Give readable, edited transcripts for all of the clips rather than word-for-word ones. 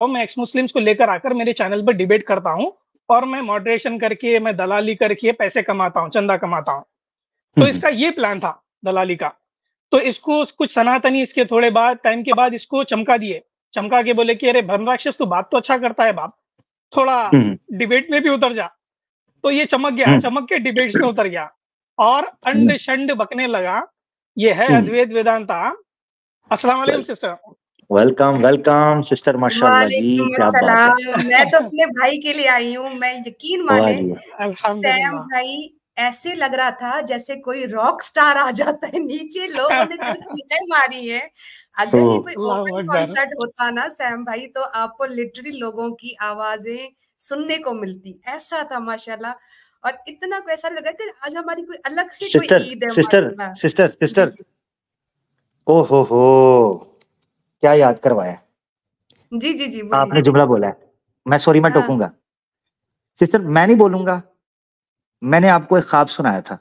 और मैं x Muslims को लेकर आकर मेरे चैनल पर डिबेट करता हूँ और मैं मॉडरेशन करके, मैं दलाली करके पैसे कमाता हूँ, चंदा कमाता हूँ। तो इसका ये प्लान था दलाली का। तो इसको कुछ सनातनी इसके थोड़े बाद टाइम के बाद इसको चमका दिए। चमका के बोले कि अरे ब्रह्मराक्षस तू बात तो अच्छा करता है बाप, थोड़ा डिबेट में भी उतर जा। तो ये चमक गया, चमक के डिबेट्स में उतर गया और अंड-शंड बकने लगा। ये है अद्वैत वेदांता। अस्सलाम वालेकुम सिस्टर। वेलकम, वेलकम सिस्टर माशाअल्लाह जी, वालेकुम क्या बात अस्सलाम। है। मैं तो अपने भाई के लिए आई हूँ, मैं यकीन वाह माने जी वाह। सैम अल्हम्दुलिल्लाह। भाई ऐसे लग रहा था जैसे कोई रॉक स्टार आ जाता है। नीचे लोगों ने जो चीखें मारी है, अगर ये कोई अल्लाहू ओपन अकबर। कॉन्सर्ट होता ना सैम भाई, तो आपको लिटरली लोगों की आवाजें सुनने को मिलती। ऐसा था माशाल्लाह। और इतना को ऐसा लग रहा है कि आज हमारी कोई अलग से कोई सिस्टर ईद है सिस्टर माशाल्लाह। सिस्टर जी सिस्टर जी ओ हो क्या याद करवाया। जी जी जी आपने बोलिए। जुमला बोला है, मैं सॉरी मैं हाँ टोकूंगा। सिस्टर मैं नहीं बोलूंगा, मैंने आपको एक ख्वाब सुनाया था।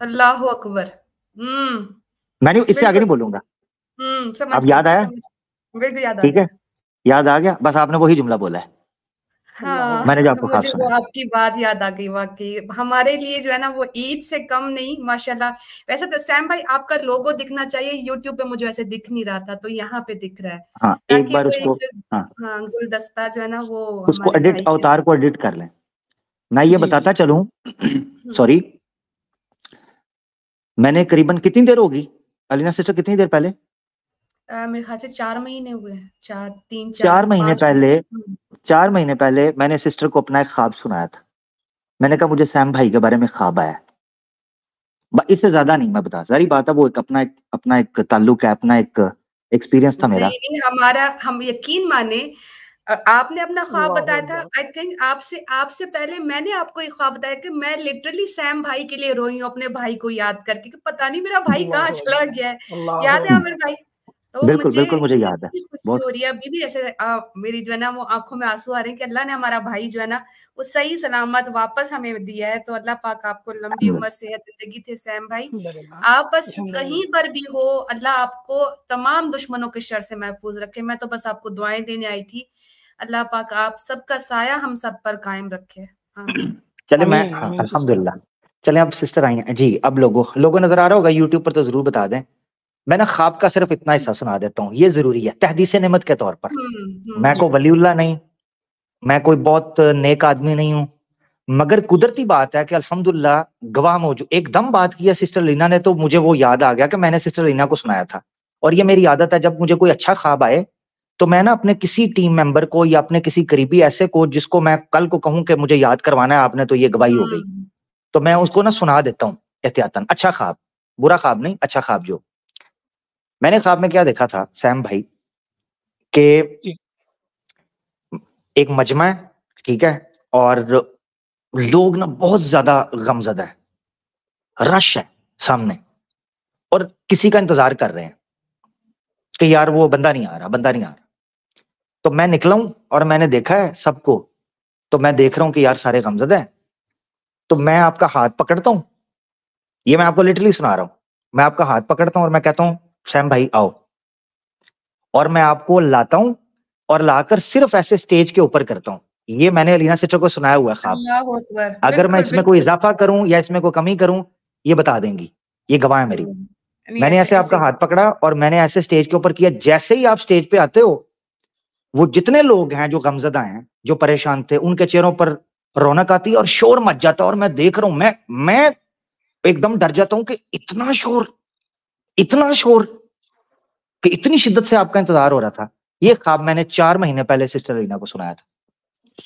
अल्लाह अकबर। मैं नहीं, इससे आगे बिल्कुल। नहीं बोलूंगा। समझ अब गई याद आया? समझ, बिल्कुल याद आ ठीक है, गया। याद आ गया, बस आपने वही जुमला बोला है, हाँ, मैंने जो आपको ख्वाब मुझे वो सुनाया। आपकी बात याद आ गई वाक़ई। हमारे लिए जो है ना वो ईद से कम नहीं माशाल्लाह। वैसे तो सैम भाई आपका लोगो दिखना चाहिए, यूट्यूब पे मुझे वैसे दिख नहीं रहा था, तो यहाँ पे दिख रहा है। हाँ एक ताकि बार वो उसको, एक हाँ हाँ, गुलदस्ता जो है ना वो उसको हमारे एडिट, भाई के अवतार को एडिट कर लें। मैं ये जी, बताता जी। चलूं हुँ। सॉरी, मैंने करीबन कितनी देर होगी अलीना सिस्टर, कितनी देर पहले? मेरे ख़्याल से 4 महीने हुए हैं। 4 3 4 4 महीने 5 पहले, हुँ। 4 महीने पहले मैंने सिस्टर को अपना एक ख्वाब सुनाया था। मैंने कहा मुझे सैम भाई के बारे में ख्वाब आया। इससे ज्यादा नहीं मैं बता, सारी बात है, वो एक अपना एक ताल्लुक है, अपना एक एक्सपीरियंस था मेरा। नहीं, नहीं हमारा हम यकीन माने आपने अपना ख्वाब अल्लाहू बताया था। अकबर। आई थिंक आपसे आपसे पहले मैंने आपको एक ख्वाब बताया कि मैं लिटरली सैम भाई के लिए रोई हूँ अपने भाई को याद करके कि पता नहीं मेरा भाई कहाँ अल्लाहू चला अकबर। गया है। अल्लाहू याद है अकबर। आमिर भाई? तो बिल्कुल मुझे बिल्कुल मुझे याद है इतनी खुशी बहुत। हो रही है अभी भी ऐसे मेरी जो है ना वो आंखों में आंसू आ रहे हैं कि अल्लाह ने हमारा भाई जो है ना वो सही सलामत वापस हमें दिया है। तो अल्लाह पाक आपको लंबी उम्र सेहत जिंदगी थे सैम भाई। अल्हम्दुलिल्लाह। आप बस अल्हम्दुलिल्लाह। कहीं पर भी हो, अल्लाह आपको तमाम दुश्मनों के शर से महफूज रखे। मैं तो बस आपको दुआएं देने आई थी। अल्लाह पाक आप सबका साया हम सब पर कायम रखे। आमीन। चले मैं, आमीन, हाँ आमीन सिस्टर। अल्हम्दुलिल्लाह। चले अब सिस्टर आई हैं जी। अब लोगों नजर आ रहा होगा यूट्यूब पर, तो जरूर बता दें। मैं ना ख्वाब का सिर्फ इतना हिस्सा सुना देता हूँ, ये जरूरी है तहदीस नेमत के तौर पर। मैं जी। कोई वलीउल्लाह नहीं, मैं कोई बहुत नेक आदमी नहीं हूँ, मगर कुदरती बात है कि अल्हम्दुलिल्लाह गवाह मौजूद। एकदम बात की है सिस्टर लीना ने, तो मुझे वो याद आ गया कि मैंने सिस्टर लीना को सुनाया था। और ये मेरी आदत है, जब मुझे कोई अच्छा ख्वाब आए तो मैं ना अपने किसी टीम मेंबर को या अपने किसी करीबी ऐसे को जिसको मैं कल को कहूं कि मुझे याद करवाना है आपने, तो ये गवाही हो गई, हुँ। तो मैं उसको ना सुना देता हूँ एहतियातन। अच्छा ख्वाब, बुरा ख्वाब नहीं, अच्छा ख्वाब। जो मैंने ख्वाब में क्या देखा था सैम भाई, के जी। एक मजमा है, ठीक है, और लोग ना बहुत ज्यादा गमजदा है, रश है सामने, और किसी का इंतजार कर रहे हैं कि यार वो बंदा नहीं आ रहा, बंदा नहीं आ रहा। तो मैं निकला हूं और मैंने देखा है सबको, तो मैं देख रहा हूं कि यार सारे गमजदा है। तो मैं आपका हाथ पकड़ता हूं, ये मैं आपको लिटरली सुना रहा हूं, मैं आपका हाथ पकड़ता हूं और मैं कहता हूं सैम भाई आओ, और मैं आपको लाता हूं और लाकर सिर्फ ऐसे स्टेज के ऊपर करता हूं। ये मैंने अलीना सिस्टर को सुनाया हुआ है ख्वाब। अल्लाहु अकबर। अगर मैं बिल्कुल, इसमें कोई बिल्कुल। इजाफा करूं या इसमें कोई कमी करूं, ये बता देंगी, ये गवाह है मेरी। हुँ। नहीं मैंने ऐसे ऐसे ऐसे आपका ही हाथ पकड़ा और मैंने ऐसे स्टेज के ऊपर किया। जैसे ही आप स्टेज पे आते हो, वो जितने लोग हैं जो गमजदा हैं, जो परेशान थे, उनके चेहरों पर रौनक आती है और शोर मच जाता है। और मैं देख रहा हूं, मैं एकदम डर जाता हूं कि इतना शोर, कि इतनी शिद्दत से आपका इंतजार हो रहा था। ये ख्वाब मैंने 4 महीने पहले सिस्टर रीना को सुनाया था।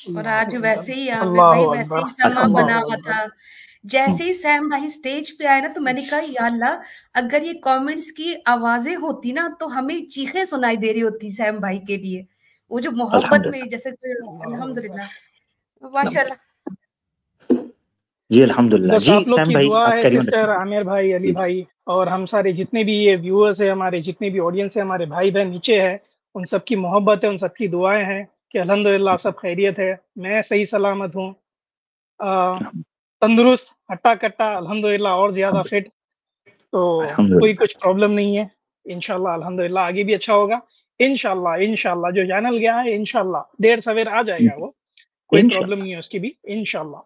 और अल्लाहू आज अकबर। वैसे ही आमिर भाई अल्लाहू वैसे ही अकबर। समा बना अल्हम्दुलिल्लाह। हुआ अल्लाहू था। अकबर। जैसे ही सैम भाई स्टेज पे आए ना तो मैंने कहा या अल्लाह, अगर ये कमेंट्स की आवाजें होती ना तो हमें चीखें सुनाई दे रही होती सैम भाई के लिए। वो जो मोहब्बत में अल्हम्दुलिल्लाह। जैसे कोई अल्लाहू अकबर। अल्हम्दुलिल्लाह माशाल्लाह। जी अल्हम्दुलिल्लाह बस जी। आप लोग सैम की भाई दुआ आप है कैरी ऑन सिस्टर, रखें। आमिर भाई, अली जी भाई और हम सारे जितने भी ये व्यूअर्स हैं, हमारे जितने भी ऑडियंस है, हमारे भाई बहन नीचे है, उन सबकी मोहब्बत है, उन सबकी दुआएं हैं कि अल्हम्दुलिल्लाह सब खैरियत है। मैं सही सलामत हूँ, अ, तंदुरुस्त, हट्टा-कट्टा अल्हम्दुलिल्लाह और ज़्यादा फिट। तो कोई अल्हम्दुलिल्लाह। कुछ प्रॉब्लम नहीं है। इंशाल्लाह अल्हम्दुलिल्लाह आगे भी अच्छा होगा। इंशाल्लाह, इंशाल्लाह जो चैनल गया है इंशाल्लाह देर सवेर आ जाएगा वो, कोई प्रॉब्लम इंशाल्लाह नहीं है उसकी भी, इंशाल्लाह।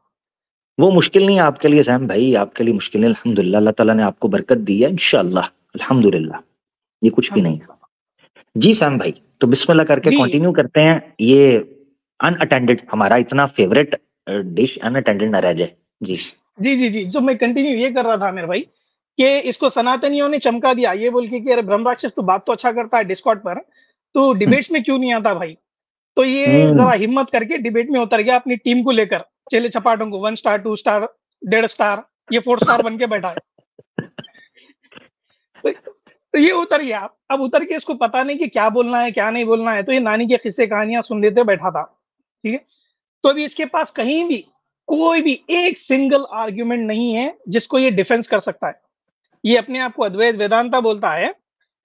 वो मुश्किल नहीं है आपके लिए सैम भाई, आपके लिए मुश्किल नहीं, अल्हम्दुलिल्लाह अल्लाह ताला ने आपको बरकत दी है इंशाल्लाह, अल्हम्दुलिल्लाह, ये कुछ भी नहीं है। अल्हम्दुलिल्लाह। जी सैम भाई, तो बिस्मिल्लाह करके जी, कंटिन्यू करते हैं, ये अनअटेंडेड हमारा इतना फेवरेट डिश अनअटेंडेड ना रह जाए। जी। जी, जो मैं कंटिन्यू ये कर रहा था आमिर भाई, कि इसको सनातनियों ने चमका दिया ये बोल के कि अरे ब्रह्म राक्षस तू बात तो अच्छा करता है डिस्कॉर्ड पर, तू हुँ, डिबेट्स में क्यों नहीं आता भाई? तो ये हुँ, ज़रा हिम्मत करके डिबेट में उतर गया अपनी टीम को लेकर, चेले चपाटों को 1 स्टार, 2 स्टार, 1.5 स्टार, ये 4 स्टार बन के बैठा है। तो तो ये उतर गया। अब उतर के इसको पता नहीं कि क्या बोलना है, क्या नहीं बोलना है, तो ये नानी के किस्से कहानियाँ सुन लेते बैठा था, ठीक है? तो अभी इसके पास कहीं भी कोई भी एक सिंगल आर्गुमेंट नहीं है जिसको ये डिफेंस कर सकता है। ये अपने आप को अद्वैत वेदांता बोलता है,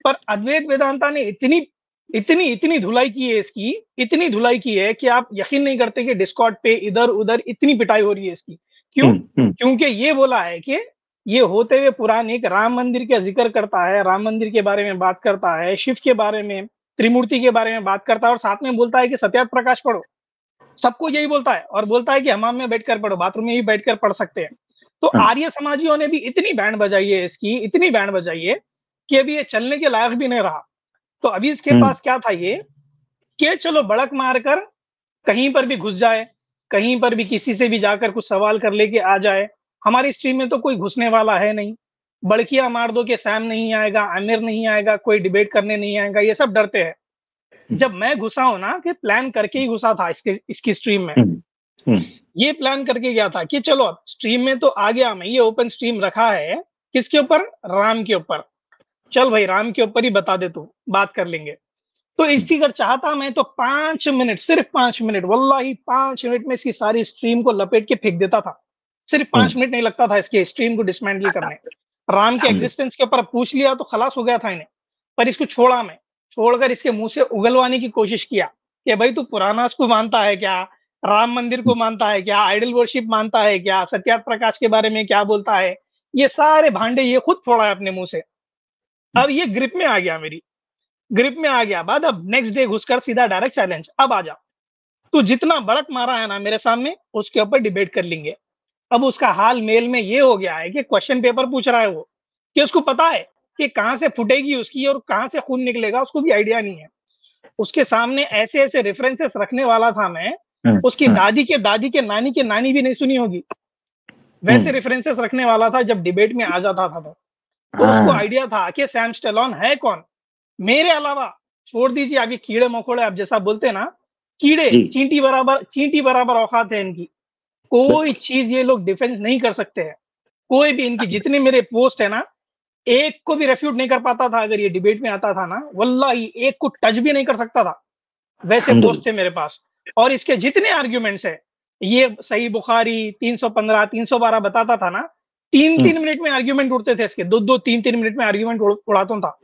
पर अद्वैत वेदांता ने इतनी धुलाई की है इसकी, इतनी धुलाई की है कि आप यकीन नहीं करते कि डिस्कॉर्ड पे इधर-उधर इतनी पिटाई हो रही है इसकी। क्यों? हुँ, हुँ, क्योंकि ये बोला है कि ये होते हुए पुराण एक राम मंदिर का ज़िक्र करता है, राम मंदिर के बारे में बात करता है, शिव के बारे में, त्रिमूर्ति के बारे में बात करता है और साथ में बोलता है कि सत्यार्थ प्रकाश पढ़ो। सबको यही बोलता है और बोलता है कि हमाम में बैठकर पढ़ो, बाथरूम में भी बैठकर पढ़ सकते हैं। तो हाँ, आर्य समाजियों ने भी इतनी बैंड बजाई है इसकी, इतनी बैंड बजाई है कि अभी ये चलने के लायक भी नहीं रहा। तो अभी इसके हुँ, पास क्या था ये कि चलो बड़क मारकर कहीं पर भी घुस जाए, कहीं पर भी किसी से भी जाकर कुछ सवाल कर लेके आ जाए। हमारी स्ट्रीम में तो कोई घुसने वाला है नहीं। बड़कियाँ मार दो कि सैम नहीं आएगा, आमिर नहीं आएगा, कोई डिबेट करने नहीं आएगा, ये सब डरते हैं। हुँ, जब मैं घुसा हूँ ना कि प्लान करके ही घुसा था इसकी स्ट्रीम में। हुँ, हुँ, ये प्लान करके गया था कि चलो अब स्ट्रीम में तो आ गया मैं, ये ओपन स्ट्रीम रखा है, किसके ऊपर? राम के ऊपर। चल भाई राम के ऊपर ही बता दे तू, बात कर लेंगे। तो हुँ, इसकी अगर चाहता मैं तो 5 मिनट, सिर्फ 5 मिनट, वल्लाही 5 मिनट में इसकी सारी स्ट्रीम को लपेट के फेंक देता था। सिर्फ हुँ, 5 मिनट नहीं लगता था इसकी स्ट्रीम को डिसमेंटल करने। राम के अल्हम्दुलिल्लाह, एक्जिस्टेंस के ऊपर पूछ लिया तो खलास हो गया था इन्हें। पर इसको छोड़ा मैं, छोड़कर इसके मुँह से उगलवाने की कोशिश किया कि भाई तू पुराणास को मानता है क्या? राम मंदिर को हुँ, मानता है क्या? आइडल वर्शिप मानता है क्या? सत्यार्थ प्रकाश के बारे में क्या बोलता है? ये सारे भांडे ये खुद फोड़ा है अपने मुँह से। हुँ, अब ये ग्रिप में आ गया मेरी, ग्रिप में आ गया बाद अब नेक्स्ट डे घुसकर सीधा डायरेक्ट चैलेंज, अब आ जा। तू जितना बड़क मारा है ना मेरे सामने, उसके ऊपर डिबेट कर लेंगे। अब उसका हाल मेल में ये हो गया है कि क्वेश्चन पेपर पूछ रहा है वो, कि उसको पता है कि कहाँ से फूटेगी उसकी और कहाँ से खून निकलेगा, उसको भी आइडिया नहीं है। उसके सामने ऐसे-ऐसे रेफरेंसेस रखने वाला था मैं, हुँ, उसकी हुँ, दादी के नानी की नानी भी नहीं सुनी होगी। हुँ, वैसे रेफरेंसेस रखने वाला था जब डिबेट में आ जाता था तो उसको हाँ, आइडिया था कि सैम स्टेलोन है कौन? मेरे अलावा छोड़ दीजिए आप ये कीड़े-मकोड़े आप जैसा बोलते हैं ना, कीड़े, जी, चींटी बराबर औकात है इनकी। कोई बिल्कुल, चीज़ ये लोग डिफेंस नहीं कर सकते हैं। कोई भी इनकी जितने मेरे पोस्ट है ना, एक को भी रेफ्यूट नहीं कर पाता था अगर ये डिबेट में आता था ना, वल्लाही एक को टच भी नहीं कर सकता था। वैसे पोस्ट थे अल्हम्दुलिल्लाह, मेरे पास और इसके जितने आर्ग्यूमेंट्स हैं, ये सही बुखारी 315, 312 बताता था ना, हुँ, 3-3 मिनट में आर्ग्यूमेंट उड़ते थे इसके, 2-2, 3-3 मिनट में आर्ग्यूमेंट उड़ाता था।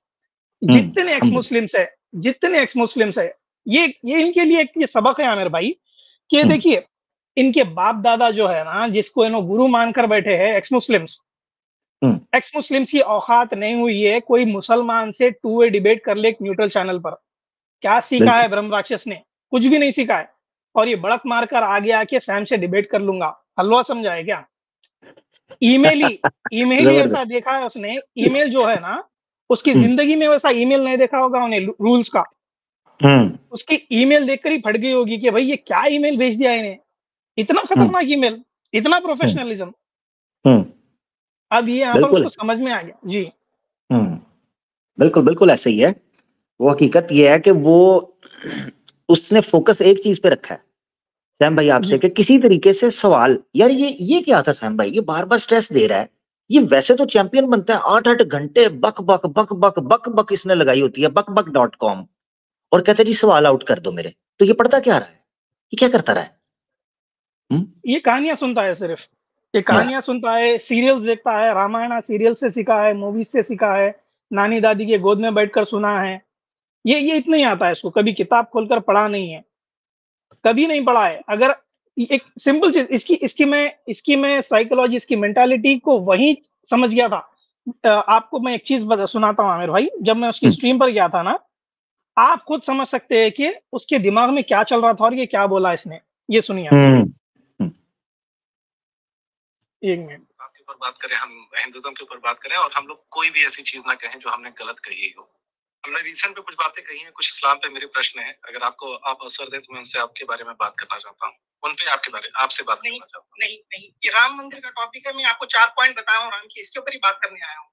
हुँ, जितने एक्स अल्हम्दुलिल्लाह, मुस्लिम्स है जितने एक्स मुस्लिम्स है, ये इनके लिए एक ये सबक है आमिर भाई, कि हुँ, देखिए, इनके बाप-दादा जो है ना, जिसको इन्हों गुरु मानकर बैठे हैं हुँ, एक्स मुस्लिम्स की औकात नहीं हुई है, कोई मुसलमान से टू वे डिबेट कर ले एक न्यूट्रल चैनल पर। क्या सीखा बिल्कुल, है ब्रह्म राक्षस ने? कुछ भी नहीं सीखा है और ये बड़क मारकर आ गया कि सैम से डिबेट कर लूँगा। हलवा समझा है क्या? ईमेल ही ईमेल ही ऐसा ज़बरदस्त, देखा है उसने, ईमेल जो है ना, उसकी हुँ, ज़िंदगी में वैसा ईमेल नहीं देखा होगा उन्हें रूल्स का। हुँ, उसकी ईमेल देखकर ही फट गई होगी कि भाई ये क्या ईमेल भेज दिया इन्हें? इतना हुँ, खतरनाक ईमेल, इतना हुँ, प्रोफेशनलिज़्म। हुँ, अब ये यहाँ पर बिल्कुल, उसको समझ में आ गया। जी, हुँ, बिल्कुल, बिल्कुल ऐसे ही है। वो हकीकत ये है कि वो उसने फ़ोकस एक चीज़ पे रखा है, सैम भाई आपसे जी। कि किसी तरीके से सवाल यार ये क्या था सैम भाई? ये बार-बार स्ट्रेस दे रहा है। ये वैसे तो चैंपियन बनता है 8-8 घंटे बक-बक, बक-बक, बक-बक इसने लगाई होती है बकबक.com और कहता है जी सवाल आउट कर दो मेरे। तो ये पढ़ता क्या रहा है? ये क्या करता रहा है? हुँ? ये कहानियाँ सुनता है सिर्फ़। ये हाँ, कहानियाँ सुनता है, सीरियल्स देखता है, रामायण सीरियल से सीखा है, मूवीज़ से सीखा है, नानी-दादी के गोद में बैठकर सुना है। ये इतना ही आता है इसको, कभी किताब खोलकर पढ़ा नहीं है, कभी नहीं पढ़ा है। अगर एक सिंपल चीज़ इसकी मैं साइकोलॉजी, इसकी मेंटालिटी को वहीं समझ गया था। आपको मैं एक चीज़ सुनाता हूँ आमिर भाई, जब मैं उसकी हुँ, स्ट्रीम पर गया था ना, आप खुद समझ सकते हैं कि उसके दिमाग में क्या चल रहा था और ये क्या बोला इसने। ये सुनिए आप। एक मिनट। आपके ऊपर बात करें, हम हिंदुज्म के ऊपर बात करें और हम लोग कोई भी ऐसी चीज ना कहें जो हमने गलत कही हो। हमने रिसेंट पे कुछ बातें कही हैं, कुछ इस्लाम पे मेरे प्रश्न हैं, अगर आपको आप अवसर दें तो मैं उनसे आपके बारे में बात करना चाहता हूँ, उन पे आपसे बात करना चाहता हूँ। नहीं, ये राम मंदिर का टॉपिक है, मैं आपको 4 पॉइंट बताया हूँ राम की, इसके ऊपर ही बात करने आया हूँ।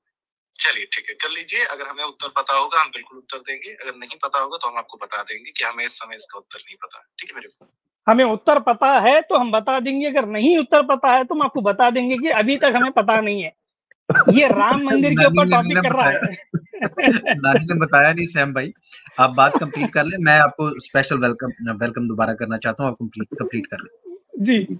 चलिए ठीक है, कर लीजिए। अगर हमें उत्तर पता होगा हम बिल्कुल उत्तर देंगे, अगर नहीं पता होगा तो हम आपको बता देंगे कि हमें इस समय इसका उत्तर नहीं पता। ठीक है मेरे को? हमें उत्तर पता है तो हम बता देंगे, अगर नहीं उत्तर पता है तो हम आपको बता देंगे कि अभी तक हमें पता नहीं है। ये राम मंदिर के ऊपर टॉपिक कर रहा है। नानी ने बताया नहीं सैम भाई, आप बात कंप्लीट कर ले, मैं आपको स्पेशल वेलकम दोबारा करना चाहता हूँ, आप कंप्लीट कर ले। जी,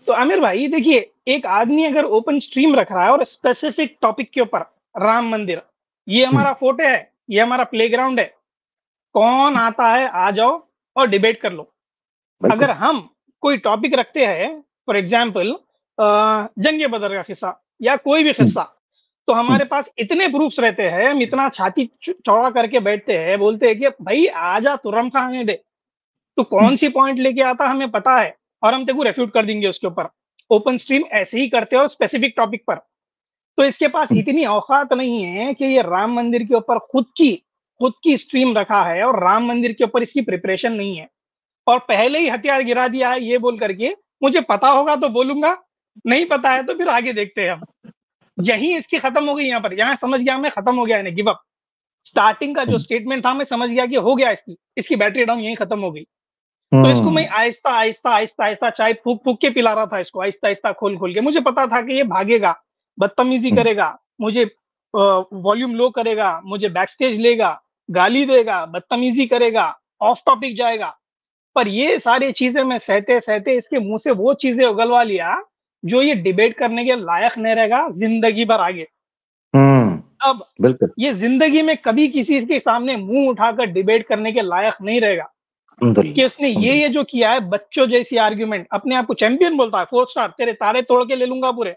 तो आमिर भाई देखिए, एक आदमी अगर ओपन स्ट्रीम रख रहा है और स्पेसिफिक टॉपिक के ऊपर, राम मंदिर, ये हमारा फोर्टे है, ये हमारा प्लेग्राउंड है, कौन आता है आ जाओ और डिबेट कर लो। अगर हम कोई टॉपिक रखते हैं, फॉर एग्जाम्पल जंगे बदर का किस्सा या कोई भी किस्सा, तो हमारे पास इतने प्रूफ्स रहते हैं, हम इतना छाती चौड़ा करके बैठते हैं, बोलते हैं कि भाई आजा तुरम खाने दे, तो कौन सी पॉइंट लेके आता हमें पता है और हम तेरे को रेफ्यूट कर देंगे उसके ऊपर। ओपन स्ट्रीम ऐसे ही करते हैं और स्पेसिफिक टॉपिक पर। तो इसके पास इतनी औकात नहीं है कि ये राम मंदिर के ऊपर खुद की स्ट्रीम रखा है और राम मंदिर के ऊपर इसकी प्रिपरेशन नहीं है, और पहले ही हथियार गिरा दिया है ये बोल करके मुझे पता होगा तो बोलूंगा, नहीं पता है तो फिर आगे देखते हैं हम। यही इसकी खत्म हो गई यहाँ पर, यहाँ समझ गया मैं, खत्म हो गया इन्हें, गिव अप। स्टार्टिंग का जो स्टेटमेंट था मैं समझ गया कि हो गया, इसकी बैटरी डाउन यही खत्म हो गई। तो इसको मैं आहिस्ता चाय फूक के पिला रहा था इसको, आहिस्ता खोल के। मुझे पता था कि ये भागेगा, बदतमीजी करेगा, मुझे वॉल्यूम लो करेगा, मुझे बैकस्टेज लेगा, गाली देगा, बदतमीजी करेगा, ऑफ टॉपिक जाएगा। पर ये सारी चीजें मैं सहते इसके मुंह से वो चीजें उगलवा लिया जो ये डिबेट करने के लायक नहीं रहेगा जिंदगी भर आगे। अब ये जिंदगी में कभी किसी के सामने मुंह उठाकर डिबेट करने के लायक नहीं रहेगा कि उसने ये जो किया है, बच्चों जैसी आर्ग्यूमेंट। अपने आप को चैंपियन बोलता है, 4 स्टार, तेरे तारे तोड़ के ले लूंगा पूरे,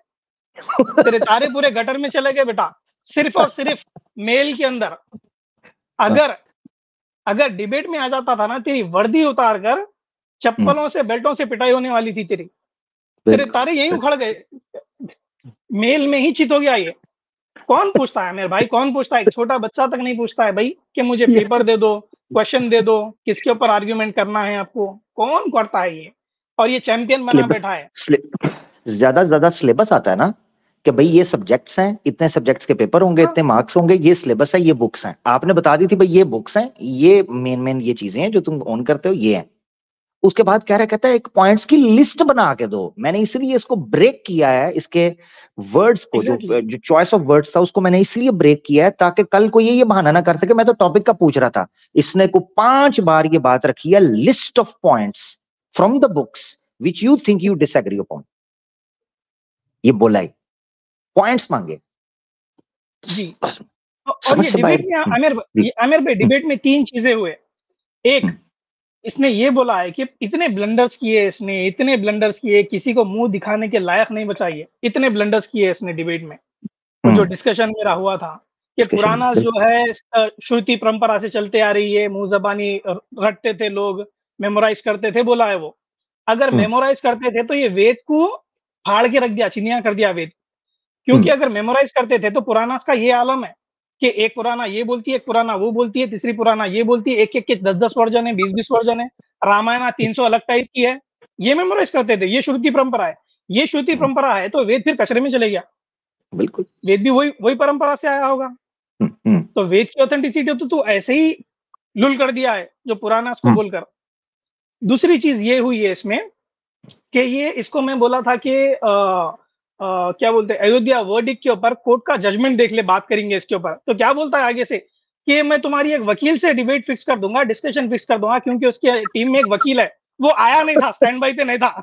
तेरे तारे पूरे गटर में चले गए बेटा। सिर्फ और सिर्फ मेल के अंदर अगर डिबेट में आ जाता था ना, तेरी वर्दी उतार कर चप्पलों से बेल्टों से पिटाई होने वाली थी तेरी। तेरे तारे यहीं उखड़ गए, मेल में ही चित हो गया। ये कौन पूछता है मेरे भाई, कौन पूछता है? एक छोटा बच्चा तक नहीं पूछता है भाई कि मुझे पेपर दे दो, क्वेश्चन दे दो, किसके ऊपर आर्ग्यूमेंट करना है आपको। कौन करता है ये? और ये चैंपियन बना बैठा है। ज्यादा से ज्यादा सिलेबस आता है ना कि भाई ये सब्जेक्ट्स हैं, इतने सब्जेक्ट्स के पेपर होंगे, इतने मार्क्स होंगे, ये सिलेबस है, ये बुक्स हैं। आपने बता दी थी भाई ये बुक्स हैं, ये मेन ये चीजें हैं जो तुम ऑन करते हो, ये हैं। उसके बाद कह रहा कहता है एक पॉइंट्स की लिस्ट बना के दो। मैंने इसलिए इसको ब्रेक किया है, इसके वर्ड्स को, जो चॉइस ऑफ वर्ड्स था उसको मैंने इसलिए ब्रेक किया है ताकि कल को ये बहाना ना कर सके मैं तो टॉपिक का पूछ रहा था। इसने को 5 बार ये बात रखी है, list of points from the books which you think you disagree upon. ये बोला है, पॉइंट्स मांगे जी। और ये डिबेट में आमिर भाई डिबेट में 3 चीजें हुए। एक, इसने ये बोला है कि इतने ब्लंडर्स किए इसने, इतने ब्लंडर्स किए, किसी को मुंह दिखाने के लायक नहीं बचाइए, इतने ब्लंडर्स किए इसने डिबेट में। तो जो डिस्कशन मेरा हुआ था कि पुराना जो है श्रुति परंपरा से चलते आ रही है, मुंह जबानी रटते थे लोग, मेमोराइज करते थे, बोला है वो। अगर मेमोराइज करते थे तो ये वेद को फाड़ के रख दिया, चिनिया कर दिया वेद। क्योंकि अगर मेमोराइज करते थे तो पुराना का ये आलम है कि एक पुराना ये बोलती है, एक पुराना वो बोलती है, तीसरी पुराना ये बोलती है, एक के 10 वर्जन है, 20 वर्जन है, रामायण 300 अलग टाइप की है। ये मेमोराइज करते थे। ये श्रुति परंपरा है। ये श्रुति परंपरा है तो वेद फिर कचरे में चले गया। बिल्कुल, वेद भी वही परंपरा से आया होगा। तो वेद की ऑथेंटिसिटी तो तू ऐसे ही लुल कर दिया है जो पुराना उसको बोलकर। दूसरी चीज ये हुई है इसमें कि ये इसको मैं बोला था कि क्या बोलते हैं, अयोध्या वर्डिक्ट के ऊपर कोर्ट का जजमेंट देख ले, बात करेंगे इसके ऊपर। तो क्या बोलता है आगे से कि मैं तुम्हारी एक वकील से डिबेट फिक्स कर दूंगा, डिस्कशन फिक्स कर दूंगा, क्योंकि उसकी टीम में एक वकील है, वो आया नहीं था, स्टैंड बाई पे नहीं था।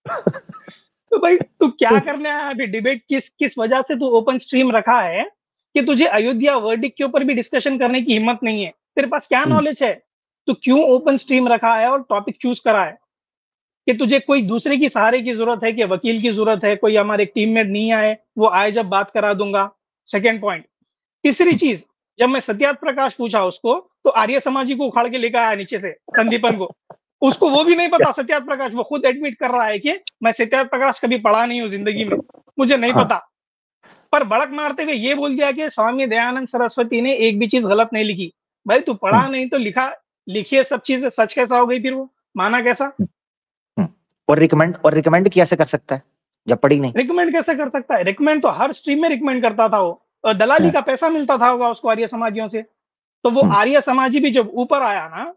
तो भाई तू क्या करने आया अभी डिबेट? किस वजह से तू ओपन स्ट्रीम रखा है कि तुझे अयोध्या वर्डिक्ट के ऊपर भी डिस्कशन करने की हिम्मत नहीं है? तेरे पास क्या नॉलेज है? तू क्यों ओपन स्ट्रीम रखा है और टॉपिक चूज करा है? कि तुझे कोई दूसरे की सहारे की जरूरत है, कि वकील की जरूरत है, कोई हमारे टीममेट नहीं आए, वो आए जब बात करा दूंगा। Second point. तीसरी चीज, जब मैं सत्यार्थ प्रकाश पूछा उसको तो आर्य समाजी को उखाड़ के लेकर आया नीचे से, संदीपन को। उसको वो भी नहीं पता, सत्यार्थ प्रकाश, वो खुद एडमिट कर रहा है कि मैं सत्यार्थ प्रकाश कभी पढ़ा नहीं हूँ जिंदगी में, मुझे नहीं पता। पर भड़क मारते हुए ये बोल दिया कि स्वामी दयानंद सरस्वती ने एक भी चीज गलत नहीं लिखी। भाई तू पढ़ा नहीं तो लिखिए सब चीजें, सच कैसा हो गई फिर वो, माना कैसा? और रिकमेंड कैसे कर सकता है जब पढ़ी नहीं? रिकमेंड कैसे कर सकता है? रिकमेंड तो हर स्ट्रीम में रिकमेंड करता था वो, दलाली का पैसा मिलता था होगा उसको आर्य समाजियों से। तो वो आर्य समाजी भी जब ऊपर आया ना,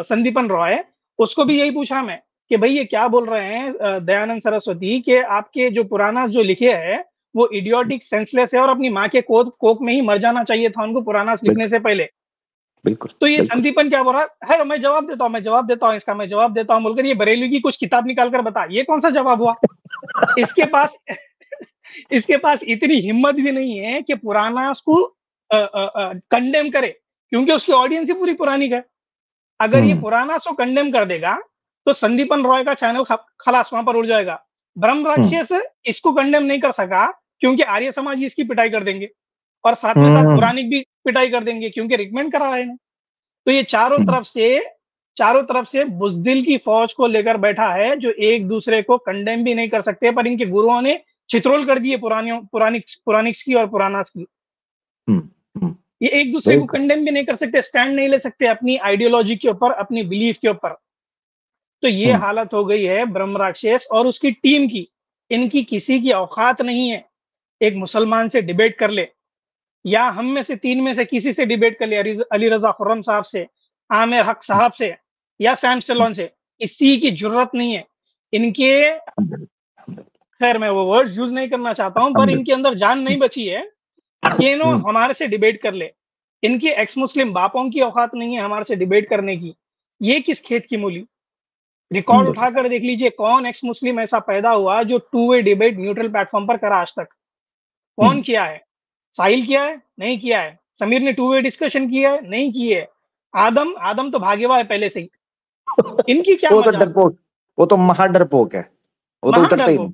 संदीपन रॉय, उसको भी यही पूछा मैं कि भाई ये क्या बोल रहे हैं दयानंद सरस्वती के आपके जो पुराना जो लिखे है वो इडियोटिक, सेंसलेस है और अपनी माँ के कोख में ही मर जाना चाहिए था उनको पुराना लिखने से पहले। बिल्कुल। तो ये संदीपन क्या बोल रहा है, मैं जवाब देता हूँ इसका, मैं जवाब देता हूँ बोलकर ये बरेली की कुछ किताब निकाल कर बता, ये कौन सा जवाब हुआ? इसके पास इतनी हिम्मत भी नहीं है कि पुराना उसको कंडेम करे, क्योंकि उसकी ऑडियंस ही पूरी पुरानी है। अगर ये पुराना सो कंडेम कर देगा तो संदीपन रॉय का चैनल खलास वहां पर उड़ जाएगा। ब्रह्म राक्षस इसको कंडेम नहीं कर सका क्योंकि आर्य समाज इसकी पिटाई कर देंगे, और साथ में साथ पुरानिक भी पिटाई कर देंगे क्योंकि रिकमेंड करा है। तो ये चारों तरफ से बुज़दिल की फौज को लेकर बैठा है जो एक दूसरे को कंडेम भी नहीं कर सकते, पर इनके गुरुओं ने छित्रोल कर दिए पुरानिक्स की और पुरानास की। ये एक दूसरे को कंडेम भी नहीं कर सकते, स्टैंड नहीं ले सकते अपनी आइडियोलॉजी के ऊपर, अपनी बिलीफ के ऊपर। तो ये हालत हो गई है ब्रह्म राक्षस और उसकी टीम की। इनकी किसी की औकात नहीं है एक मुसलमान से डिबेट कर ले, या हम में से तीन में से किसी से डिबेट कर ले, अली रजा खुर्रम साहब से, आमिर हक साहब से, या सैम स्टैलोन से, किसी की जरूरत नहीं है इनके। खैर मैं वो वर्ड यूज नहीं करना चाहता हूं, पर इनके अंदर जान नहीं बची है कि इन्हों हमारे से डिबेट कर ले। इनके एक्स मुस्लिम बापों की औकात नहीं है हमारे से डिबेट करने की। ये किस खेत की मूली? रिकॉर्ड उठाकर देख लीजिए कौन एक्स मुस्लिम ऐसा पैदा हुआ जो two way debate neutral platform पर करा आज तक। कौन किया है? साहिल किया है? नहीं किया है। समीर ने टू वे डिस्कशन किया है? नहीं किए है। आदम तो भागे हुआ है पहले से ही। इनकी क्या वो तो डरपोक, वो तो महाडरपोक है, वो तो उतरता ही नहीं,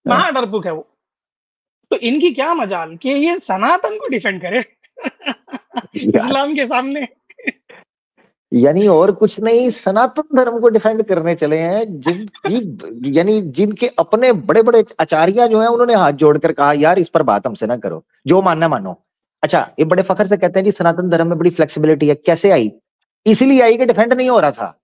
महाडरपोक है वो। तो इनकी क्या मजाल कि ये सनातन को डिफेंड करे इस्लाम के सामने। यानी और कुछ नहीं, सनातन धर्म को डिफेंड करने चले हैं, यानी जिनके अपने बड़े बड़े आचार्य जो हैं उन्होंने हाथ जोड़कर कहा यार इस पर बात हमसे ना करो, जो मानना मानो। अच्छा, ये बड़े फखर से कहते हैं जी सनातन धर्म में बड़ी फ्लेक्सिबिलिटी है। कैसे आई? इसलिए आई कि डिफेंड नहीं हो रहा था।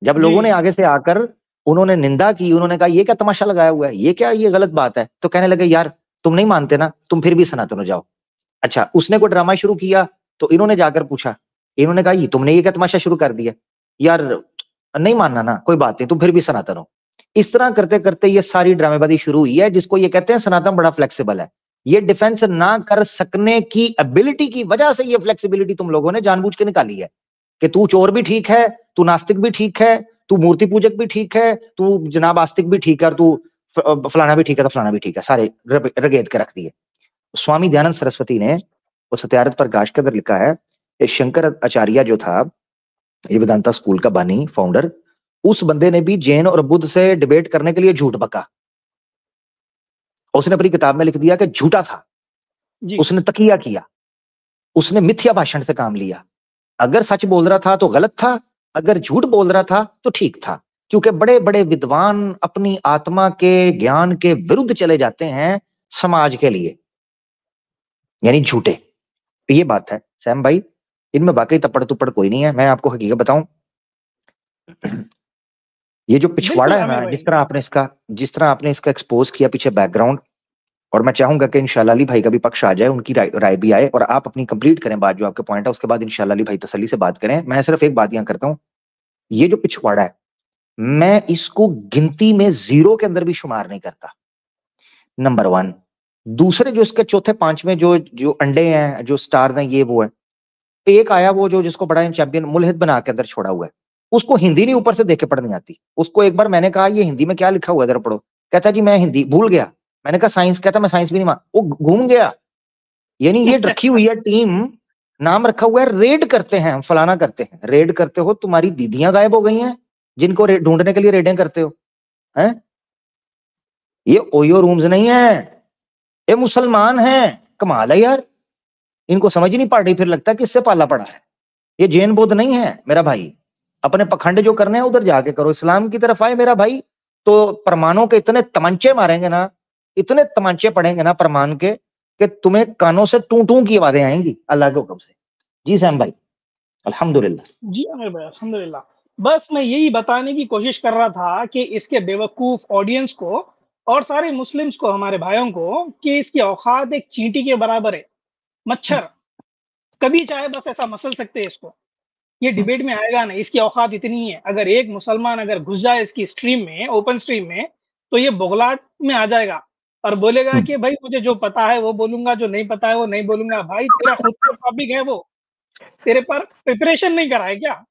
जब लोगों ने आगे से आकर उन्होंने निंदा की, उन्होंने कहा ये क्या तमाशा लगाया हुआ है, ये क्या, ये गलत बात है, तो कहने लगे यार तुम नहीं मानते ना, तुम फिर भी सनातन हो जाओ। अच्छा, उसने कोई ड्रामा शुरू किया तो इन्होंने जाकर पूछा, इन्होंने कहा ये तुमने ये क्या तमाशा शुरू कर दिया, यार नहीं मानना ना, कोई बात नहीं, तुम फिर भी सनातन हो। इस तरह करते करते ये सारी ड्रामेबाजी शुरू हुई है, जिसको ये कहते हैं सनातन बड़ा फ्लेक्सिबल है। ये डिफेंस ना कर सकने की एबिलिटी की वजह से ये फ्लेक्सिबिलिटी तुम लोगों ने जानबूझ के निकाली है कि तू चोर भी ठीक है, तू नास्तिक भी ठीक है, तू मूर्ति पूजक भी ठीक है, तू जनाब आस्तिक भी ठीक है, और तू फलाना भी ठीक है, तो फलाना भी ठीक है, सारे रगेद के रख दिए। स्वामी दयानंद सरस्वती ने वो सत्यार्थ प्रकाश के अंदर लिखा है, शंकर आचार्य जो था ये वेदांता स्कूल का बानी फाउंडर, उस बंदे ने भी जैन और बुद्ध से डिबेट करने के लिए झूठ बका। उसने अपनी किताब में लिख दिया कि झूठा था, उसने तकिया किया, उसने मिथ्या भाषण से काम लिया। अगर सच बोल रहा था तो गलत था, अगर झूठ बोल रहा था तो ठीक था, क्योंकि बड़े बड़े विद्वान अपनी आत्मा के ज्ञान के विरुद्ध चले जाते हैं समाज के लिए, यानी झूठे। तो ये बात है सैम भाई, इनमें वाकई तपड़ तुपड़ कोई नहीं है। मैं आपको हकीकत बताऊं, ये जो पिछवाड़ा है ना, जिस तरह आपने इसका एक्सपोज किया पीछे बैकग्राउंड, और मैं चाहूंगा कि इंशाल्लाह अली भाई का भी पक्ष आ जाए, उनकी राय भी आए, और आप अपनी कंप्लीट करें बात, जो आपके पॉइंट है उसके बाद इंशाल्लाह अली भाई तसल्ली से बात करें। मैं सिर्फ एक बात यहां करता हूं, ये जो पिछवाड़ा है मैं इसको गिनती में 0 के अंदर भी शुमार नहीं करता, नंबर 1। दूसरे जो इसके चौथे पांचवें जो अंडे हैं, जो स्टार हैं, ये वो है। एक आया वो जो जिसको बड़ा चैंपियन मुल्हिद बना के अंदर छोड़ा हुआ है, उसको हिंदी नहीं ऊपर से देख के पढ़ नहीं आती। उसको एक बार मैंने कहा ये हिंदी में क्या लिखा हुआ है जरा पढ़ो, कहता जी मैं हिंदी भूल गया। मैंने कहा साइंस, कहता मैं साइंस भी नहीं मान, वो घूम गया। यानी ये रखी हुई है टीम, नाम रखा हुआ है रेड करते हैं, हम फलाना करते हैं। रेड करते हो, तुम्हारी दीदियां गायब हो गई हैं जिनको ढूंढने के लिए रेडें करते हो, हैं? ये ओयो रूम्स नहीं है, ये मुसलमान हैं। कमाल है यार, इनको समझ ही नहीं पड़ रही, फिर लगता है कि इससे पाला पड़ा है। ये जैन बौद्ध नहीं है मेरा भाई। अपने पखंड जो करने हैं उधर जाके करो, इस्लाम की तरफ आए मेरा भाई। तो परमाणु के इतने तमंचे मारेंगे ना, इतने तमंचे पड़ेंगे ना परमाणु के, कि तुम्हें कानों से टू टू की आवाजें आएंगी अल्लाह के हुक्म से। जी सैम भाई, अल्हम्दुलिल्लाह। जी आमिर भाई, अल्हम्दुलिल्लाह। बस मैं यही बताने की कोशिश कर रहा था कि इसके बेवकूफ ऑडियंस को और सारे मुस्लिम्स को, हमारे भाइयों को, कि इसकी औकात एक चींटी के बराबर है, मच्छर। कभी चाहे बस ऐसा मसल सकते हैं इसको, ये डिबेट में आएगा नहीं। इसकी औकात इतनी है, अगर एक मुसलमान अगर घुस जाए इसकी स्ट्रीम में, ओपन स्ट्रीम में, तो ये बुगलाट में आ जाएगा और बोलेगा कि भाई मुझे जो पता है वो बोलूंगा, जो नहीं पता है वो नहीं बोलूंगा। भाई तेरा खुद का टॉपिक है वो, तेरे पर प्रिपरेशन नहीं करा है क्या?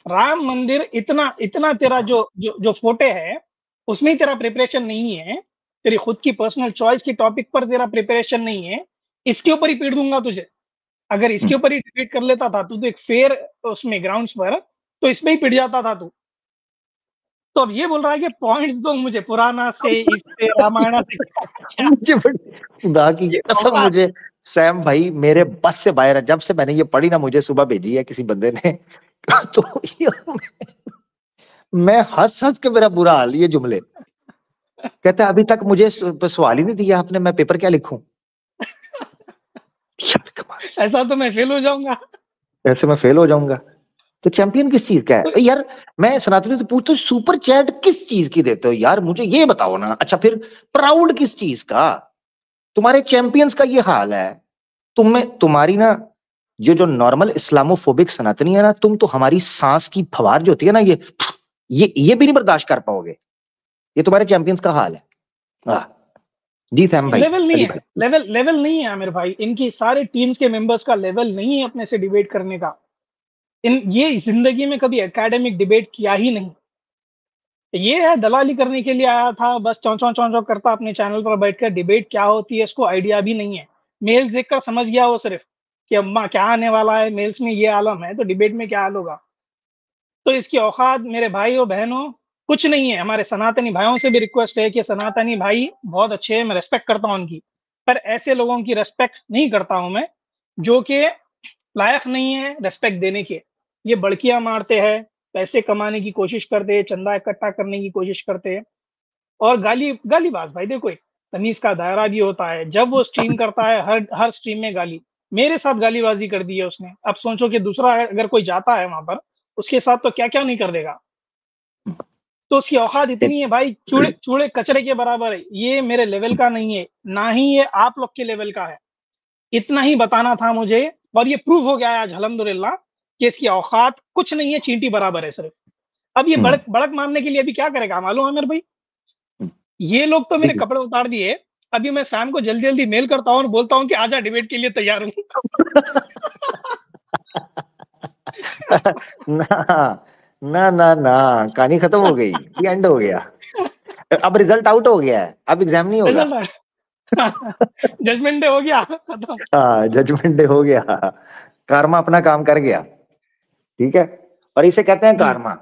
राम मंदिर इतना इतना तेरा जो जो जो फोटे है उसमें ही तेरा प्रिपरेशन नहीं है, तेरी खुद की पर्सनल चॉइस की टॉपिक पर तेरा प्रिपरेशन नहीं है। इसके ऊपर ही पीट दूंगा तुझे। अगर इसके ऊपर ही डिबेट कर लेता था तू तो एक फेयर उसमें ग्राउंड्स पर, तो इसमें ही पिट जाता था तू। तो अब ये बोल रहा है कि पॉइंट्स दो मुझे पुराना से, इससे, रामायण से। क्या मुझे खुदा की ये कसम, औकात? मुझे सैम भाई मेरे बस से बाहर है। जब से मैंने ये पढ़ी ना, मुझे सुबह भेजी है किसी बंदे ने तो मैं हंस हंस के मेरा बुरा हाल। ये जुमले कहते हैं अभी तक मुझे सवाल ही नहीं दिया आपने, मैं पेपर क्या लिखूं? ऐसा तो मैं फेल हो जाऊंगा। ऐसे मैं फेल हो जाऊंगा। तो चैंपियन किस चीज का है यार? मैं सनातनी तो पूछता हूँ, सुपर चैट किस चीज की देते हो यार, मुझे ये बताओ ना। अच्छा फिर प्राउड किस चीज का? तुम्हारे चैंपियंस का ये हाल है। तुम्हारी ना जो नॉर्मल इस्लामोफोबिक सनातनी है ना, तुम तो हमारी सांस की फवार जो होती है ना, ये भी नहीं बर्दाश्त कर पाओगे। ये तुम्हारे चैंपियंस का हाल है। जी सैम भाई, लेवल नहीं अली है, भाई। लेवल नहीं है आमिर भाई। इनकी सारे टीम्स के मेंबर्स का लेवल नहीं है अपने से डिबेट करने का। ये जिंदगी में कभी एकेडमिक डिबेट किया ही नहीं। ये है दलाली करने के लिए आया था, बस चौं चौं चौं चौं करता अपने चैनल पर बैठकर। डिबेट क्या होती है इसको आइडिया भी नहीं है। मेल्स देखकर समझ गया वो सिर्फ कि अम्मा क्या आने वाला है, मेल्स में ये आलम है तो डिबेट में क्या हाल होगा। तो इसकी औकात मेरे भाई और बहनों कुछ नहीं है। हमारे सनातनी भाइयों से भी रिक्वेस्ट है कि सनातनी भाई बहुत अच्छे हैं, मैं रेस्पेक्ट करता हूं उनकी, पर ऐसे लोगों की रेस्पेक्ट नहीं करता हूं मैं जो कि लायक नहीं है रेस्पेक्ट देने के। ये बड़कियां मारते हैं, पैसे कमाने की कोशिश करते हैं, चंदा इकट्ठा करने की कोशिश करते हैं और गालीबाज। भाई देखो, एक तमीज का दायरा भी होता है। जब वो स्ट्रीम करता है, हर स्ट्रीम में गाली, मेरे साथ गालीबाजी कर दी है उसने। अब सोचो कि दूसरा अगर कोई जाता है वहां पर, उसके साथ तो क्या क्या नहीं कर देगा। तो उसकी औकात इतनी है भाई, चूड़े चूड़े कचरे के बराबर है। ये मेरे लेवल का नहीं है, ना ही ये आप लोग के लेवल का है। इतना ही बताना था मुझे, और ये प्रूव हो गया है आज अल्हम्दुलिल्लाह कि इसकी औकात कुछ नहीं है, चींटी बराबर है सिर्फ। अब ये बड़क बड़क मारने के लिए अभी क्या करेगा मालूम है मेरे भाई? ये लोग तो मेरे कपड़े उतार दिए। अभी मैं शाम को जल्दी जल्दी मेल करता हूँ और बोलता हूँ कि आजा डिबेट के लिए तैयार हूँ। ना ना ना ना, कहानी खत्म हो गई, ये एंड हो गया। अब रिजल्ट आउट हो गया है, अब एग्जाम नहीं होगा। जजमेंट डे हो गया खत्म। हाँ, जजमेंट डे हो गया। कार्मा अपना काम कर गया, ठीक है। और इसे कहते हैं कार्मा।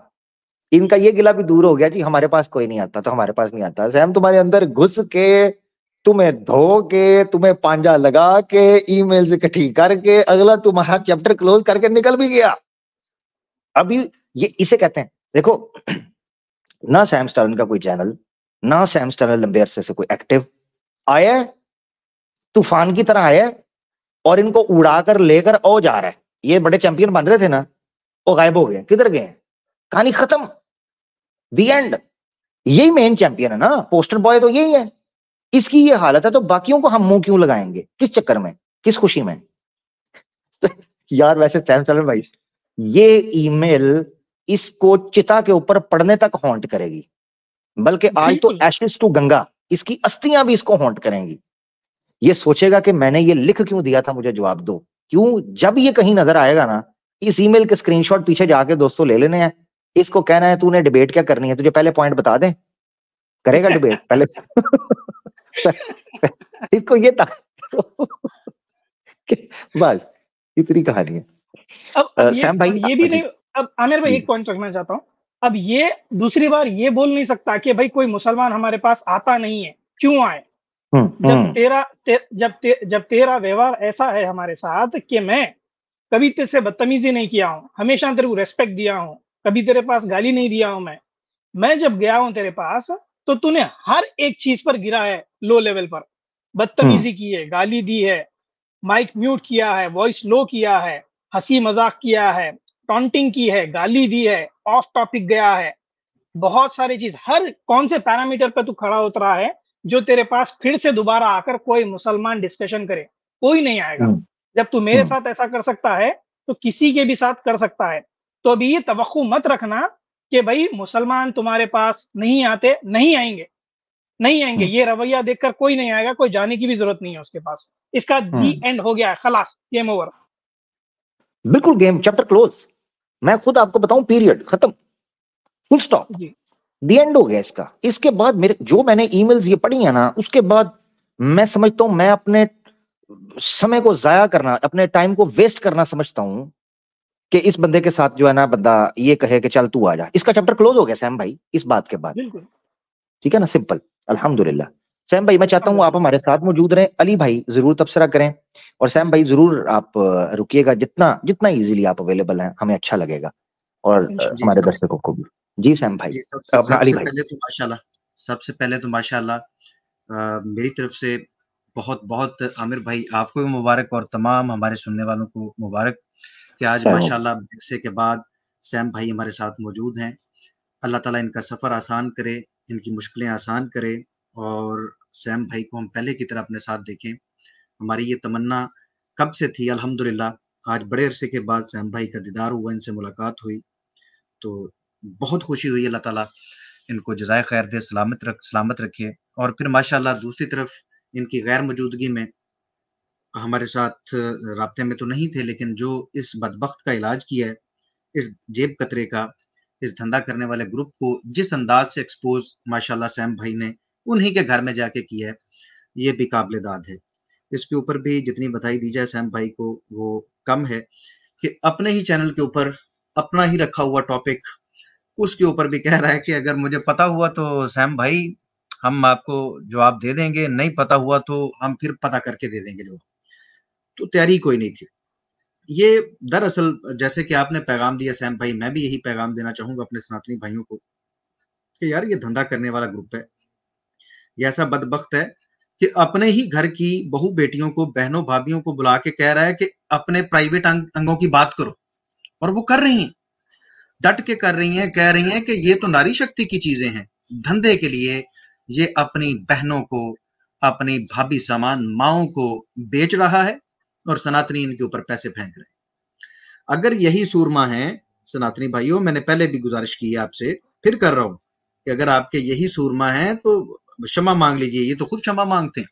इनका ये गिला भी दूर हो गया जी, हमारे पास कोई नहीं आता तो हमारे पास नहीं आता। सैम तुम्हारे अंदर घुस के, तुम्हें धो के, तुम्हें पांजा लगा के, ईमेल से इकट्ठी करके, अगला तुम्हारा चैप्टर क्लोज करके निकल भी गया। अभी ये इसे कहते हैं, देखो ना सैम स्टालिन का कोई चैनल, ना सैम स्टालिन लंबे अरसे से कोई एक्टिव आया, तूफान की तरह आया और इनको उड़ाकर लेकर ओ जा रहा है। ये बड़े चैंपियन बन रहे थे ना, वो गायब हो गए। किधर गए? कहानी खत्म, दी एंड। यही मेन चैंपियन है ना, पोस्टर बॉय तो यही है। इसकी ये हालत है तो बाकियों को हम मुंह क्यों लगाएंगे? किस चक्कर में, किस खुशी में? यार वैसे सैम स्टालिन भाई, ये ईमेल इसको चिता के ऊपर पड़ने तक हॉन्ट करेगी। बल्कि आज तो एशेस टू गंगा, इसकी अस्थियां भी इसको हॉन्ट करेंगी। ये सोचेगा कि मैंने ये लिख क्यों दिया था, मुझे जवाब दो। क्यों? जब ये कहीं नजर आएगा ना, इस ईमेल के स्क्रीनशॉट पीछे जाके दोस्तों ले लेने हैं। इसको कहना है तूने डिबेट क्या करनी है, तुझे पहले पॉइंट बता दे, करेगा डिबेट पहले। इसको ये था। बस इतनी कहानी है। अब सैम भाई, ये भी नहीं। अब आमिर भाई एक पॉइंट रखना चाहता हूँ। अब ये दूसरी बार ये बोल नहीं सकता कि भाई कोई मुसलमान हमारे पास आता नहीं है। क्यों आए? जब तेरा व्यवहार ऐसा है हमारे साथ कि मैं कभी तेरे से बदतमीजी नहीं किया हूँ, हमेशा तेरे को रेस्पेक्ट दिया हूँ, कभी तेरे पास गाली नहीं दिया हूँ मैं जब गया हूँ तेरे पास तो तूने हर एक चीज पर गिरा है, लो लेवल पर बदतमीजी की है, गाली दी है, माइक म्यूट किया है, वॉइस लो किया है, हंसी मजाक किया है, टॉन्टिंग की है, गाली दी है, ऑफ टॉपिक गया है, बहुत सारी चीज, हर कौन से पैरामीटर पर तू खड़ा उतरा है जो तेरे पास फिर से दोबारा आकर कोई मुसलमान डिस्कशन करे, कोई नहीं आएगा। जब तू मेरे साथ ऐसा कर सकता है तो किसी के भी साथ कर सकता है। तो अभी ये तवक्कु मत रखना कि भाई मुसलमान तुम्हारे पास नहीं आते, नहीं आएंगे, नहीं आएंगे, ये रवैया देखकर कोई नहीं आएगा, कोई जाने की भी जरूरत नहीं है उसके पास। इसका दी एंड हो गया है, खलास, गेम ओवर। बिल्कुल, गेम चैप्टर क्लोज। मैं खुद आपको बताऊं, पीरियड खत्म, फुल स्टॉप, दी एंड हो गया इसका। इसके बाद मेरे जो मैंने ईमेल्स ये पढ़ी है ना, उसके बाद मैं समझता हूं मैं अपने समय को जाया करना, अपने टाइम को वेस्ट करना समझता हूं कि इस बंदे के साथ जो है ना, बंदा ये कहे कि चल तू आ जा। इसका चैप्टर क्लोज हो गया सैम भाई इस बात के बाद, ठीक है ना, सिंपल, अल्हम्दुलिल्लाह। सैम भाई मैं चाहता हूं आप हमारे साथ मौजूद रहें, अली भाई जरूर तबसरा करें, और सैम भाई जरूर आप रुकिएगा, जितना जितना इजीली आप अवेलेबल हैं हमें अच्छा लगेगा, और हमारे दर्शकों को भी। जी सैम भाई, अपना अली भाई। सबसे पहले तो माशाल्लाह मेरी तरफ से बहुत बहुत आमिर भाई आपको भी मुबारक, और तमाम हमारे सुनने वालों को मुबारक कि आज माशाल्लाह विरसे के बाद सैम भाई हमारे साथ मौजूद हैं। अल्लाह ताला इनका सफ़र आसान करे, इनकी मुश्किलें आसान करे, और सैम भाई को हम पहले की तरह अपने साथ देखें। हमारी ये तमन्ना कब से थी, अल्हम्दुलिल्लाह आज बड़े अरसे के बाद सैम भाई का दीदार हुआ, इनसे मुलाकात हुई, तो बहुत खुशी हुई। अल्लाह ताला इनको जज़ाए खैर दे, सलामत रखे। और फिर माशाल्लाह दूसरी तरफ इनकी गैर मौजूदगी में हमारे साथ राब्ते में तो नहीं थे, लेकिन जो इस बदबख्त का इलाज किया है, इस जेब कतरे का, इस धंधा करने वाले ग्रुप को जिस अंदाज से एक्सपोज माशाल्लाह सैम भाई ने उन्हीं के घर में जाके किया है, ये भी काबिल दाद है। इसके ऊपर भी जितनी बधाई दी जाए सैम भाई को वो कम है कि अपने ही चैनल के ऊपर अपना ही रखा हुआ टॉपिक, उसके ऊपर भी कह रहा है कि अगर मुझे पता हुआ तो सैम भाई हम आपको जवाब दे देंगे, नहीं पता हुआ तो हम फिर पता करके दे देंगे जवाब। तो तैयारी कोई नहीं थी। ये दरअसल जैसे कि आपने पैगाम दिया सैम भाई, मैं भी यही पैगाम देना चाहूंगा अपने सनातनी भाइयों को कि यार ये धंधा करने वाला ग्रुप है, ये ऐसा बदबख्त है कि अपने ही घर की बहू बेटियों को, बहनों भाभियों को बुला के कह रहा है कि अपने प्राइवेट अंगों की बात करो, और वो कर रही हैं, डट के कर रही हैं, कह रही हैं कि ये तो नारी शक्ति की चीजें हैं। धंधे के लिए ये अपनी बहनों को, अपनी भाभी समान माओं को बेच रहा है, और सनातनी इनके ऊपर पैसे फेंक रहे हैं। अगर यही सूरमा है सनातनी भाइयों, मैंने पहले भी गुजारिश की है आपसे, फिर कर रहा हूं कि अगर आपके यही सूरमा है तो क्षमा मांग लीजिए, ये तो खुद क्षमा मांगते हैं।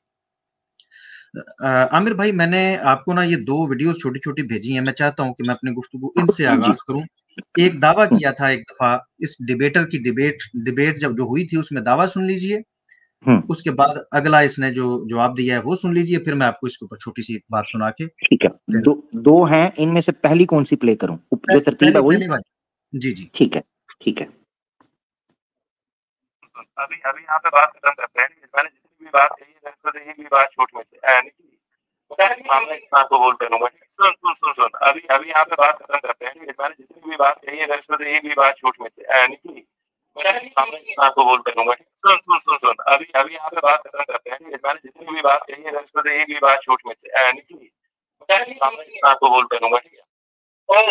आमिर भाई मैंने आपको ना ये 2 वीडियोस छोटी छोटी भेजी हैं, मैं चाहता हूं कि मैं अपनी गुफ्तगू इनसे आगाज करूं। एक दावा किया था एक दफा इस डिबेटर की डिबेट जब जो हुई थी उसमें दावा सुन लीजिए, उसके बाद अगला इसने जो जवाब दिया है वो सुन लीजिए, फिर मैं आपको इसके ऊपर छोटी सी बात सुना के। ठीक है, दो हैं, इनमें से पहली कौन सी प्ले करूं, जो तरतीब है वही? जी जी ठीक है, ठीक है। अभी यहाँ पे बात खत्म करते हैं। मैंने जितनी भी बात कही है इसमें से एक भी बात छूट में आपको बोल करूंगा। सुन अभी यहाँ पे बात खत्म करते हैं। मैंने जितनी भी बात कही है इसमें से एक भी बात छूट में निकली, आपको बोल करूंगा। सुन अभी यहाँ पे बात खत्म करते हैं। मैंने जितनी भी बात कही है इसमें से एक भी बात छूट में निकली, आपको बोल करूंगा। ठीक है, और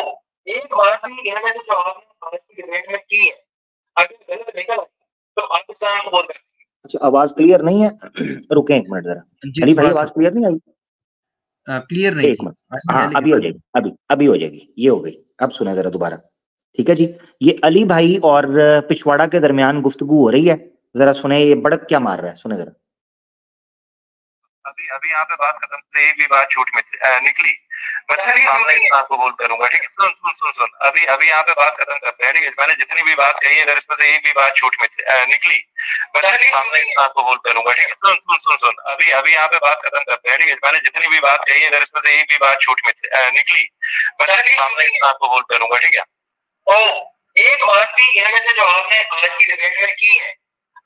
एक बात भी इन्होंने जो आपने आज की डिबेट में की है, अगर गलत निकल तो आप आपको बोल रहे हैं। अच्छा, आवाज क्लियर नहीं है, रुके एक मिनट जरा। अली भाई आवाज क्लियर नहीं आई? क्लियर नहीं थी। हाँ अभी हो जाएगी, अभी हो जाएगी, ये हो गई। अब सुने जरा दोबारा। ठीक है जी, ये अली भाई और पिछवाड़ा के दरमियान गुफ्तगू हो रही है, जरा सुने ये बड़क क्या मार रहा है, सुने जरा। अभी यहाँ पे बात खत्म से एक भी बात छूट में निकली, आपको बोल करूंगा। ठीक है, सुन अभी यहाँ पे बात खत्म करते हैं। ठीक है, मैंने जितनी भी बात कही है अगर इसमें से एक भी बात छूट में निकली, आपको बोल करूंगा। ठीक है, सुन अभी यहाँ पे बात खत्म करते हैं। ठीक है, मैंने जितनी भी बात कही है अगर इसमें से एक भी बात छूट में निकली, आपको बोल करूंगा। ठीक है, और एक बात भी इनमें से जो आपने आज की डिबेट में की है,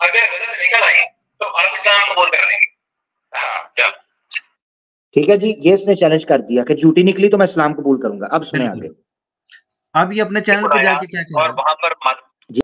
अगर गलत निकल आई तो आप इस्लाम को बोल कर देंगे। हाँ चल। ठीक है जी, ये इसने चैलेंज कर दिया कि झूठी निकली तो मैं इस्लाम कबूल करूंगा। अब सुने आगे। अब ये अपने चैनल पे जाके क्या कह रहा है? और वहां पर